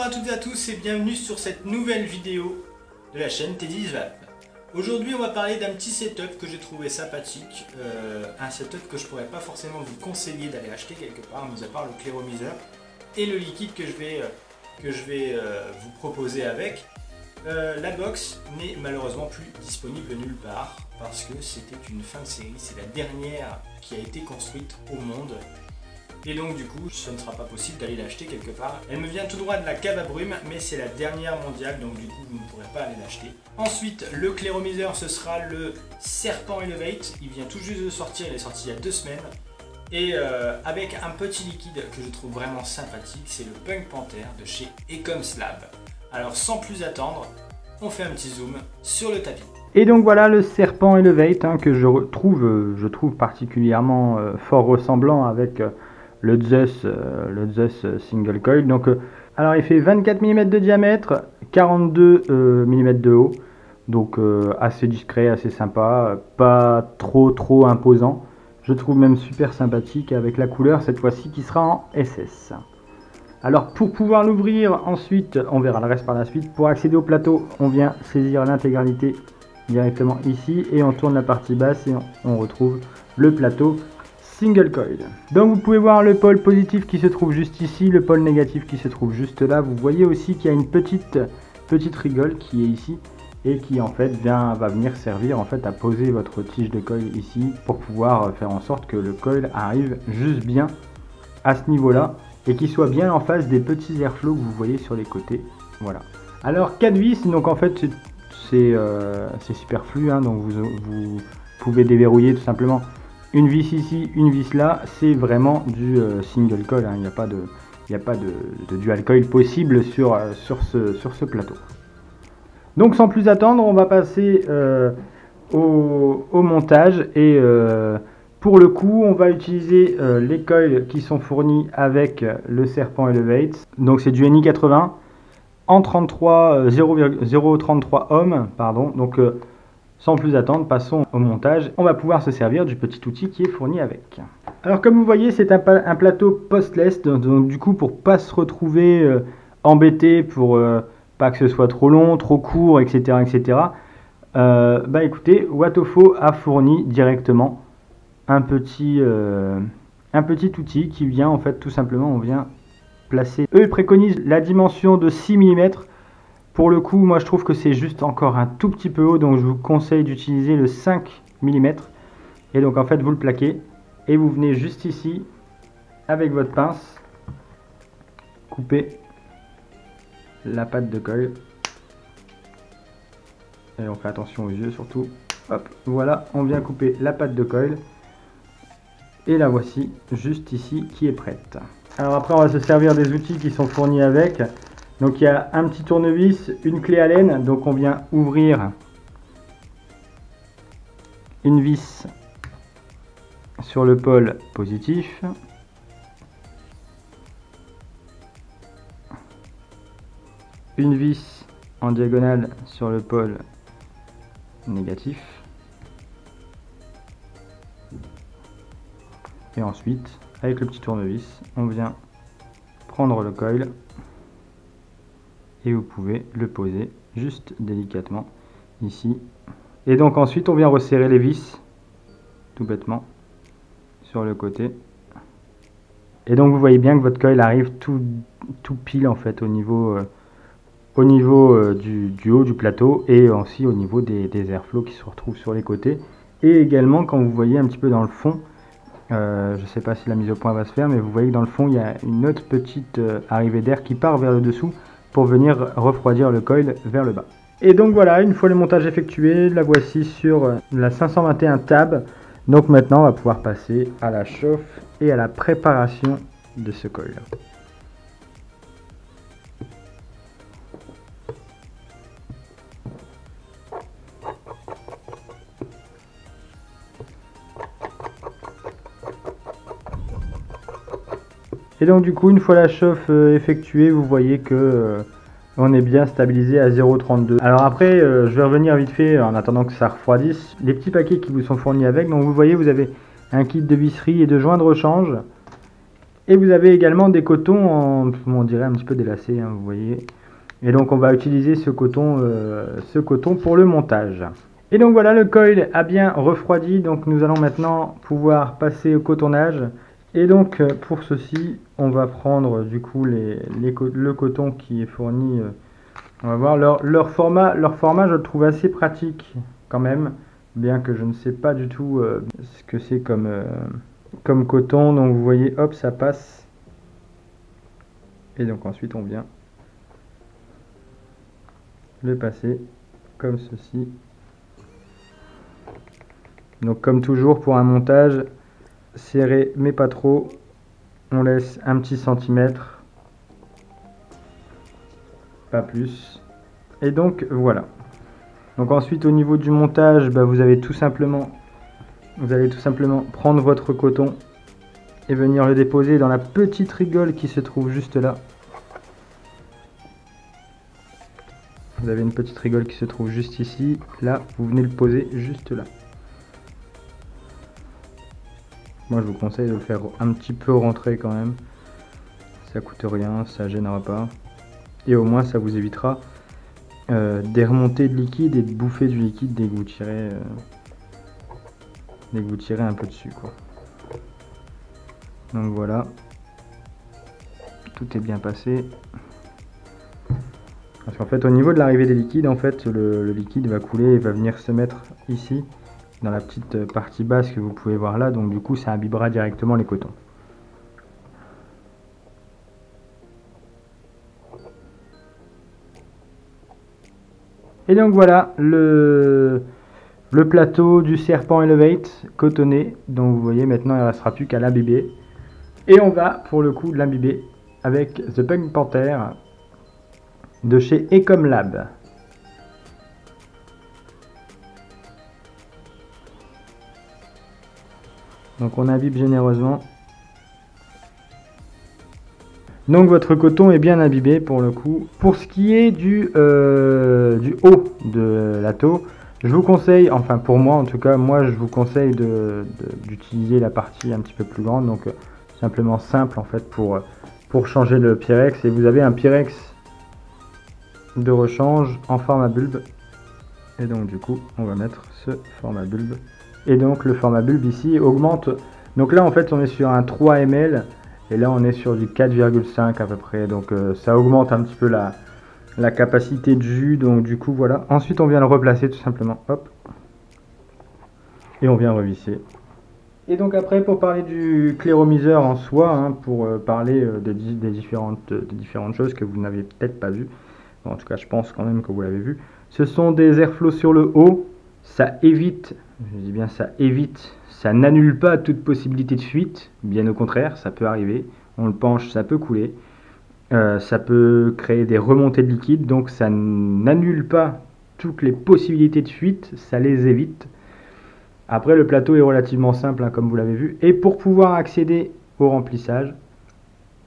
à toutes et à tous et bienvenue sur cette nouvelle vidéo de la chaîne TeddySwap. Aujourd'hui on va parler d'un petit setup que j'ai trouvé sympathique, un setup que je pourrais pas forcément vous conseiller d'aller acheter quelque part, mis à part le clairomiseur et le liquide que je vais vous proposer avec. La box n'est malheureusement plus disponible nulle part parce que c'était une fin de série, c'est la dernière qui a été construite au monde. Et donc du coup, ce ne sera pas possible d'aller l'acheter quelque part. Elle me vient tout droit de la cave à brume, mais c'est la dernière mondiale, donc du coup, vous ne pourrez pas aller l'acheter. Ensuite, le clairomiseur, ce sera le Serpent Elevate. Il vient tout juste de sortir, il est sorti il y a 2 semaines. Et avec un petit liquide que je trouve vraiment sympathique, c'est le Punk Panther de chez Ecomslab. Alors sans plus attendre, on fait un petit zoom sur le tapis. Et donc voilà le Serpent Elevate que je trouve particulièrement fort ressemblant avec le Zeus Single Coil. Donc, alors il fait 24 mm de diamètre, 42 mm de haut, donc assez discret, assez sympa, pas trop imposant. Je trouve même super sympathique avec la couleur cette fois-ci qui sera en SS. Alors pour pouvoir l'ouvrir ensuite, on verra le reste par la suite. Pour accéder au plateau, on vient saisir l'intégralité directement ici et on tourne la partie basse et on retrouve le plateau Single Coil. Donc vous pouvez voir le pôle positif qui se trouve juste ici, le pôle négatif qui se trouve juste là. Vous voyez aussi qu'il y a une petite rigole qui est ici et qui en fait va venir servir en fait à poser votre tige de coil ici pour pouvoir faire en sorte que le coil arrive juste bien à ce niveau là et qu'il soit bien en face des petits airflows que vous voyez sur les côtés. Voilà. Alors 4 vis, donc en fait c'est superflu, donc vous pouvez déverrouiller tout simplement une vis ici, une vis là. C'est vraiment du single coil, il n'y a pas de dual coil possible sur ce plateau. Donc sans plus attendre, on va passer au montage et pour le coup on va utiliser les coils qui sont fournis avec le Serpent Elevate. Donc c'est du NI80 en 0,33 ohms, pardon. Donc sans plus attendre, passons au montage. On va pouvoir se servir du petit outil qui est fourni avec. Alors comme vous voyez, c'est un plateau postless, donc du coup pour pas se retrouver embêté, pour pas que ce soit trop long, trop court, etc. Écoutez, Whatofo a fourni directement un petit outil qui vient en fait tout simplement, on vient placer. Eux ils préconisent la dimension de 6 mm. Pour le coup, moi je trouve que c'est juste encore un tout petit peu haut, donc je vous conseille d'utiliser le 5 mm. Et donc en fait vous le plaquez et vous venez juste ici avec votre pince couper la patte de coil. Et on fait attention aux yeux surtout. Hop, voilà, on vient couper la patte de coil. Et la voici juste ici qui est prête. Alors après on va se servir des outils qui sont fournis avec. Donc il y a un petit tournevis, une clé Allen, donc on vient ouvrir une vis sur le pôle positif. Une vis en diagonale sur le pôle négatif. Et ensuite, avec le petit tournevis, on vient prendre le coil. Et vous pouvez le poser juste délicatement ici. Et donc ensuite on vient resserrer les vis tout bêtement sur le côté. Et donc vous voyez bien que votre coil arrive tout pile en fait au niveau du haut du plateau et aussi au niveau des airflows qui se retrouvent sur les côtés. Et également quand vous voyez un petit peu dans le fond, je ne sais pas si la mise au point va se faire, mais vous voyez que dans le fond il y a une autre petite arrivée d'air qui part vers le dessous pour venir refroidir le coil vers le bas. Et donc voilà, une fois le montage effectué, la voici sur la 521 tab. Donc maintenant on va pouvoir passer à la chauffe et à la préparation de ce coil. Et donc du coup, une fois la chauffe effectuée, vous voyez que on est bien stabilisé à 0,32. Alors après, je vais revenir vite fait en attendant que ça refroidisse. Les petits paquets qui vous sont fournis avec, donc vous voyez, vous avez un kit de visserie et de joints de rechange. Et vous avez également des cotons, on dirait un petit peu délacés, hein, vous voyez. Et donc on va utiliser ce coton pour le montage. Et donc voilà, le coil a bien refroidi, donc nous allons maintenant pouvoir passer au cotonnage. Et donc pour ceci, on va prendre du coup le coton qui est fourni. On va voir leur format, je le trouve assez pratique quand même, bien que je ne sais pas du tout ce que c'est comme coton. Donc vous voyez, hop, ça passe. Et donc ensuite on vient le passer comme ceci. Donc comme toujours pour un montage, serré mais pas trop. On laisse un petit centimètre, pas plus. Et donc voilà. Donc ensuite au niveau du montage, vous allez tout simplement prendre votre coton et venir le déposer dans la petite rigole qui se trouve juste là. Vous avez une petite rigole qui se trouve juste ici. Là, vous venez le poser juste là. Moi, je vous conseille de le faire un petit peu rentrer quand même. Ça coûte rien, ça gênera pas. Et au moins, ça vous évitera des remontées de liquide et de bouffer du liquide dès que vous tirez, un peu dessus, quoi. Donc voilà. Tout est bien passé. Parce qu'en fait, au niveau de l'arrivée des liquides, en fait, le liquide va couler et va venir se mettre ici, dans la petite partie basse que vous pouvez voir là. Donc du coup, ça imbibera directement les cotons. Et donc voilà, le plateau du Serpent Elevate cotonné. Donc vous voyez, maintenant, il ne restera plus qu'à l'imbiber. Et on va, pour le coup, l'imbiber avec The Punk Panther de chez Ecomlab. Donc on imbibe généreusement. Donc votre coton est bien imbibé pour le coup. Pour ce qui est du haut de la taux, je vous conseille, enfin pour moi en tout cas, moi je vous conseille d'utiliser la partie un petit peu plus grande. Donc simplement simple en fait pour changer le Pyrex. Et vous avez un Pyrex de rechange en format bulbe. Et donc du coup on va mettre ce format bulbe. Et donc le format bulbe ici augmente. Donc là en fait on est sur un 3 ml. Et là on est sur du 4,5 à peu près. Donc ça augmente un petit peu la capacité de jus. Donc du coup voilà. Ensuite on vient le replacer tout simplement. Hop. Et on vient revisser. Et donc après pour parler du cléromiseur en soi, hein, pour parler des différentes choses que vous n'avez peut-être pas vues. Bon, en tout cas je pense quand même que vous l'avez vu. Ce sont des airflows sur le haut. Ça évite, je dis bien ça évite, ça n'annule pas toute possibilité de fuite, bien au contraire, ça peut arriver, on le penche, ça peut couler, ça peut créer des remontées de liquide, donc ça n'annule pas toutes les possibilités de fuite, ça les évite. Après le plateau est relativement simple, hein, comme vous l'avez vu, et pour pouvoir accéder au remplissage,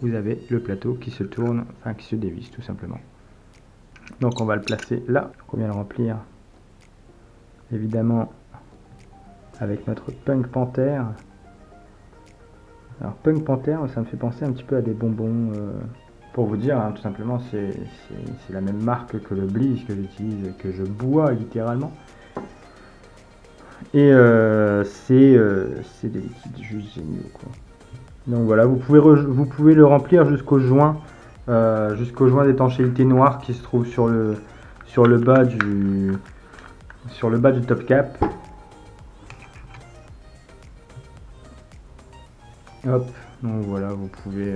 vous avez le plateau qui se tourne, enfin qui se dévisse tout simplement. Donc on va le placer là, on vient le remplir. Évidemment avec notre Punk Panther. Alors Punk Panther, ça me fait penser un petit peu à des bonbons. Pour vous dire, hein, tout simplement, c'est la même marque que le Bliss que j'utilise, que je bois littéralement. Et c'est des liquides juste géniaux, quoi. Donc voilà, vous pouvez le remplir jusqu'au joint d'étanchéité noir qui se trouve sur le bas du top cap. Hop, donc voilà, vous pouvez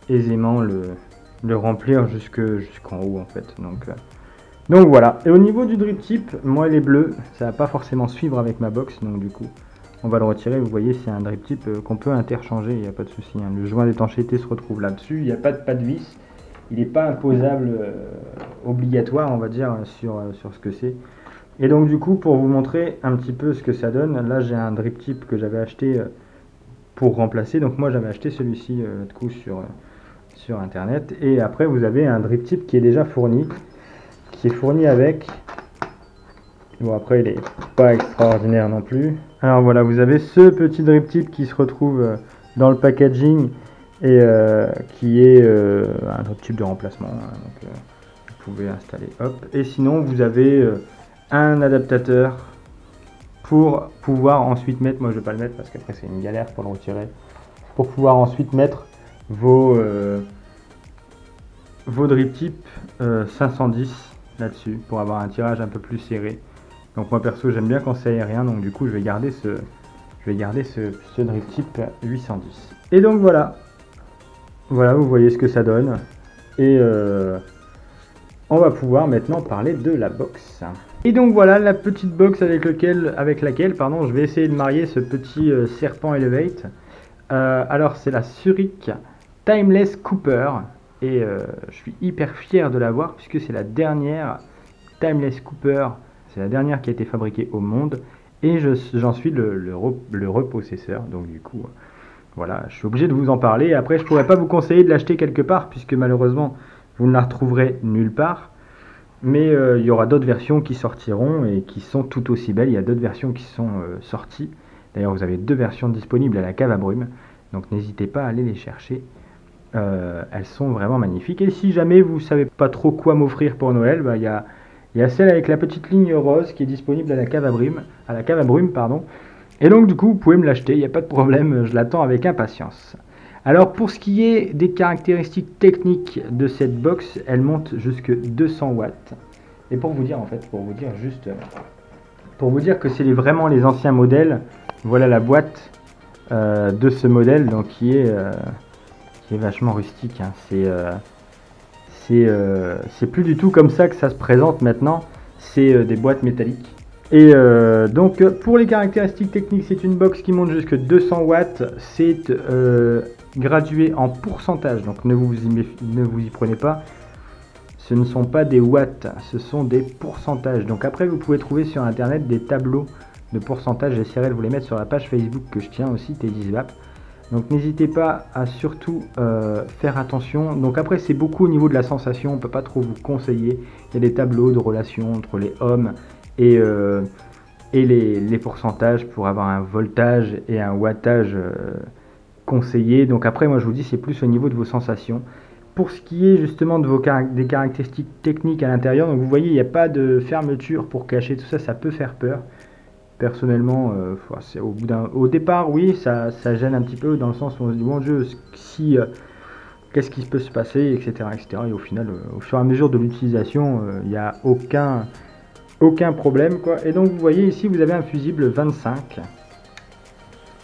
aisément le remplir jusqu'en haut en fait. Donc voilà. Et au niveau du drip tip, moi il est bleu, ça va pas forcément suivre avec ma box, donc du coup on va le retirer. Vous voyez, c'est un drip tip qu'on peut interchanger, il n'y a pas de souci, hein. Le joint d'étanchéité se retrouve là-dessus, il n'y a pas de vis, il n'est pas imposable, obligatoire on va dire sur ce que c'est. Et donc du coup, pour vous montrer un petit peu ce que ça donne, là j'ai un drip tip que j'avais acheté pour remplacer. Donc moi j'avais acheté celui-ci de coup sur internet. Et après vous avez un drip tip qui est déjà fourni, avec. Bon après il est pas extraordinaire non plus. Alors voilà, vous avez ce petit drip tip qui se retrouve dans le packaging et qui est un autre type de remplacement, hein, donc, vous pouvez installer, hop. Et sinon vous avez un adaptateur pour pouvoir ensuite mettre, moi je vais pas le mettre parce qu'après c'est une galère pour le retirer, pour pouvoir ensuite mettre vos drip type 510 là-dessus pour avoir un tirage un peu plus serré. Donc moi perso j'aime bien quand c'est aérien, donc du coup je vais garder ce drip type 810. Et donc voilà, vous voyez ce que ça donne. Et on va pouvoir maintenant parler de la box. Et donc voilà la petite box avec laquelle je vais essayer de marier ce petit serpent Elevate. Alors c'est la Zurich Timeless Cooper. Et je suis hyper fier de l'avoir puisque c'est la dernière Timeless Cooper. C'est la dernière qui a été fabriquée au monde. Et j'en suis le repossesseur. Donc du coup, voilà, je suis obligé de vous en parler. Après, je ne pourrais pas vous conseiller de l'acheter quelque part puisque malheureusement, vous ne la retrouverez nulle part. Mais il y aura d'autres versions qui sortiront et qui sont tout aussi belles. Il y a d'autres versions qui sont sorties. D'ailleurs, vous avez 2 versions disponibles à la cave à brume. Donc n'hésitez pas à aller les chercher. Elles sont vraiment magnifiques. Et si jamais vous ne savez pas trop quoi m'offrir pour Noël, bah, y a celle avec la petite ligne rose qui est disponible à la cave à brume, pardon. Et donc du coup vous pouvez me l'acheter, il n'y a pas de problème, je l'attends avec impatience. Alors pour ce qui est des caractéristiques techniques de cette box, elle monte jusque 200 watts. Et pour vous dire que c'est vraiment les anciens modèles, voilà la boîte de ce modèle, donc qui est vachement rustique, hein. C'est plus du tout comme ça que ça se présente maintenant, c'est des boîtes métalliques. Et donc pour les caractéristiques techniques, c'est une box qui monte jusque 200 watts, c'est gradué en pourcentage, donc ne vous y prenez pas, ce ne sont pas des watts, ce sont des pourcentages. Donc après vous pouvez trouver sur internet des tableaux de pourcentage, j'essaierai de vous les mettre sur la page Facebook que je tiens aussi, Teddy's-Vap. Donc n'hésitez pas à surtout faire attention. Donc après c'est beaucoup au niveau de la sensation, on ne peut pas trop vous conseiller. Il y a des tableaux de relation entre les ohms et les pourcentages pour avoir un voltage et un wattage conseillé. Donc après moi je vous dis c'est plus au niveau de vos sensations. Pour ce qui est justement de des caractéristiques techniques à l'intérieur, donc vous voyez il n'y a pas de fermeture pour cacher tout ça, ça peut faire peur. Personnellement, au départ, oui, ça gêne un petit peu dans le sens où on se dit, mon Dieu, qu'est-ce qui peut se passer, etc., etc. Et au final, au fur et à mesure de l'utilisation, il n'y a aucun problème, quoi. Et donc, vous voyez ici, vous avez un fusible 25.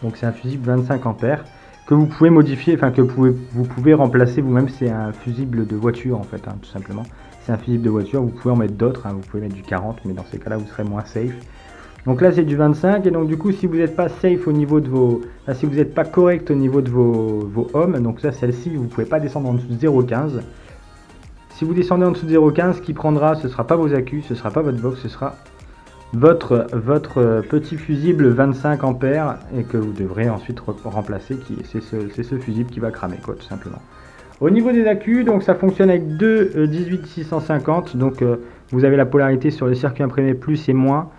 Donc, c'est un fusible 25 ampères que vous pouvez modifier, enfin, que vous pouvez remplacer vous-même. C'est un fusible de voiture, en fait, hein, tout simplement. C'est un fusible de voiture. Vous pouvez en mettre d'autres, hein, vous pouvez mettre du 40, mais dans ces cas-là, vous serez moins safe. Donc là c'est du 25 et donc du coup si vous n'êtes pas safe au niveau de si vous n'êtes pas correct au niveau de vos ohms, donc ça celle-ci vous ne pouvez pas descendre en dessous de 0,15. Si vous descendez en dessous de 0,15, ce qui prendra, ce ne sera pas vos accus, ce ne sera pas votre box, ce sera votre petit fusible 25 ampères et que vous devrez ensuite remplacer, c'est ce fusible qui va cramer, quoi, tout simplement. Au niveau des accus, donc ça fonctionne avec deux 18650, donc vous avez la polarité sur les circuits imprimés plus et moins.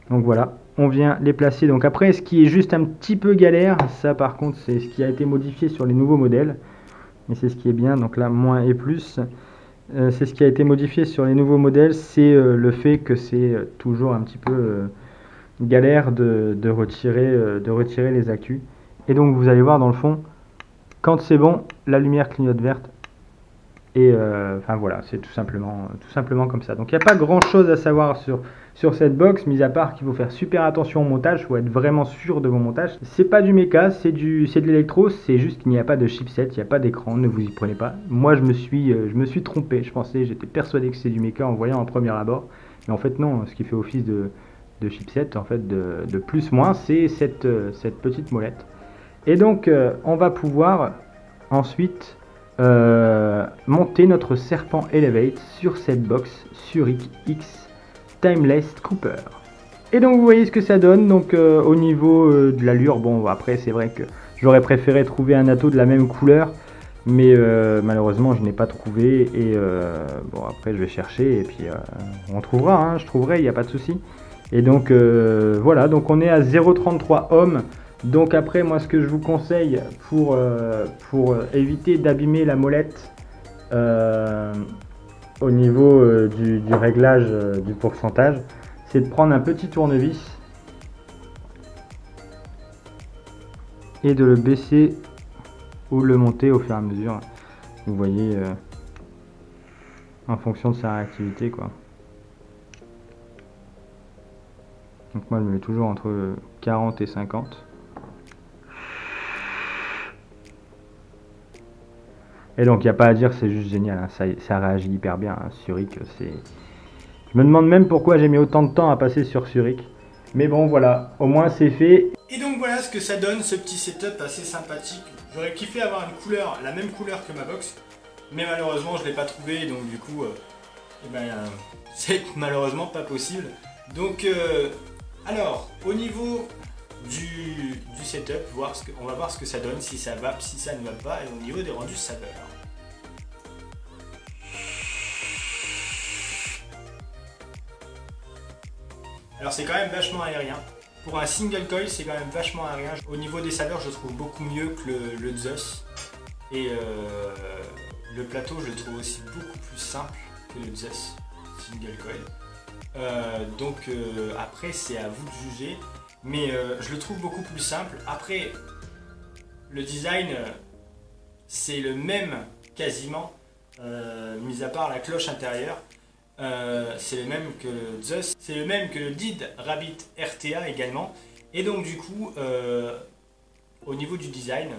Donc voilà, on vient les placer. Donc après, ce qui est juste un petit peu galère, ça par contre, c'est ce qui a été modifié sur les nouveaux modèles. Mais c'est ce qui est bien, donc là, moins et plus. C'est ce qui a été modifié sur les nouveaux modèles, c'est le fait que c'est toujours un petit peu galère de retirer les accus. Et donc vous allez voir dans le fond, quand c'est bon, la lumière clignote verte. Et enfin voilà, c'est tout simplement comme ça. Donc il n'y a pas grand chose à savoir sur cette box, mis à part qu'il faut faire super attention au montage, il faut être vraiment sûr de vos montages. C'est pas du méca, c'est de l'électro, c'est juste qu'il n'y a pas de chipset, il n'y a pas d'écran, ne vous y prenez pas. Moi je me suis trompé, j'étais persuadé que c'est du méca en voyant en premier abord. Mais en fait non, ce qui fait office de chipset, en fait de plus-moins, c'est cette petite molette. Et donc on va pouvoir ensuite monter notre serpent Elevate sur cette box Zurich X Timeless Cooper. Et donc vous voyez ce que ça donne. Donc au niveau de l'allure, bon après c'est vrai que j'aurais préféré trouver un atto de la même couleur, mais malheureusement je n'ai pas trouvé. Et bon après je vais chercher et puis on trouvera, hein, je trouverai, il n'y a pas de souci. Et donc voilà, donc on est à 0,33 ohms Donc après, moi ce que je vous conseille pour éviter d'abîmer la molette au niveau du réglage du pourcentage, c'est de prendre un petit tournevis et de le baisser ou le monter au fur et à mesure. Vous voyez, en fonction de sa réactivité, quoi. Donc moi je me mets toujours entre 40 et 50. Et donc il n'y a pas à dire, c'est juste génial, hein. Ça réagit hyper bien, hein. Zurich, c'est... Je me demande même pourquoi j'ai mis autant de temps à passer sur Zurich. Mais bon voilà, au moins c'est fait. Et donc voilà ce que ça donne, ce petit setup assez sympathique. J'aurais kiffé avoir une couleur, la même couleur que ma box, mais malheureusement je ne l'ai pas trouvé, donc du coup, c'est malheureusement pas possible. Donc, alors, au niveau du setup, on va voir ce que ça donne, si ça va, si ça ne va pas, et au niveau des rendus saveurs. Alors c'est quand même vachement aérien. Pour un single coil, c'est quand même vachement aérien. Au niveau des saveurs, je trouve beaucoup mieux que le Zeus. Et le plateau, je le trouve aussi beaucoup plus simple que le Zeus single coil. Donc après, c'est à vous de juger. Mais je le trouve beaucoup plus simple. Après, le design, c'est le même quasiment, mis à part la cloche intérieure. C'est le même que le Zeus, c'est le même que le Did Rabbit RTA également. Et donc du coup, au niveau du design,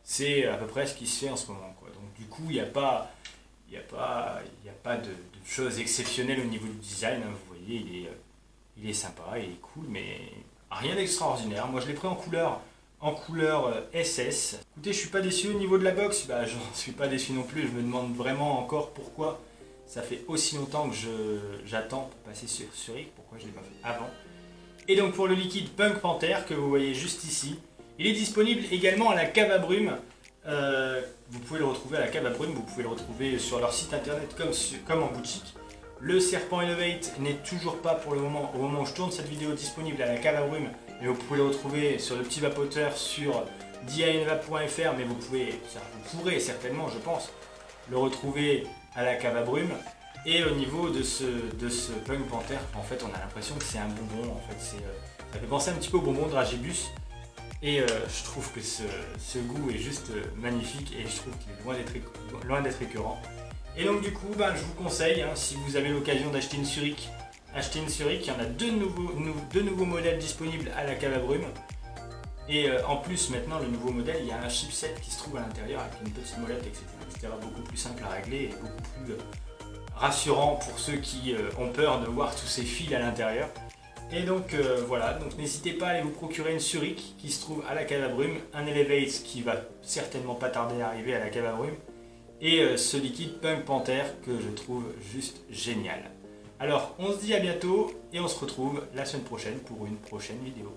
c'est à peu près ce qui se fait en ce moment, quoi. Donc du coup, il n'y a pas de choses exceptionnelles au niveau du design, hein. Vous voyez, il est sympa, il est cool, mais rien d'extraordinaire. Moi je l'ai pris en couleur SS. Écoutez, je suis pas déçu au niveau de la box, bah, j'en suis pas déçu non plus. Je me demande vraiment encore pourquoi ça fait aussi longtemps que j'attends pour passer sur Zurich, pourquoi je ne l'ai pas fait avant. Et donc pour le liquide Punk Panther que vous voyez juste ici, il est disponible également à la cave à brume. Vous pouvez le retrouver à la cave à brume, vous pouvez le retrouver sur leur site internet comme en boutique. Le Serpent Elevate n'est toujours pas pour le moment, au moment où je tourne cette vidéo, disponible à la cave à brume, mais vous pouvez le retrouver sur le petit vapoteur sur dianvap.fr, mais vous pourrez certainement, je pense, le retrouver à la cave à brume. Et au niveau de ce Punk Panther, en fait on a l'impression que c'est un bonbon, en fait ça fait penser un petit peu au bonbon Dragibus. Et je trouve que ce goût est juste magnifique et je trouve qu'il est loin d'être écœurant. Et donc du coup, je vous conseille, hein, si vous avez l'occasion d'acheter une Zurich, achetez une Zurich. Il y en a deux nouveaux modèles disponibles à la cave à brume. Et en plus maintenant le nouveau modèle, il y a un chipset qui se trouve à l'intérieur avec une petite molette, etc. Beaucoup plus simple à régler et beaucoup plus rassurant pour ceux qui ont peur de voir tous ces fils à l'intérieur. Et donc voilà, donc n'hésitez pas à aller vous procurer une Zurich qui se trouve à la cave à brume, un Elevate qui va certainement pas tarder à arriver à la cave à brume, et ce liquide Punk Panther que je trouve juste génial. Alors on se dit à bientôt et on se retrouve la semaine prochaine pour une prochaine vidéo.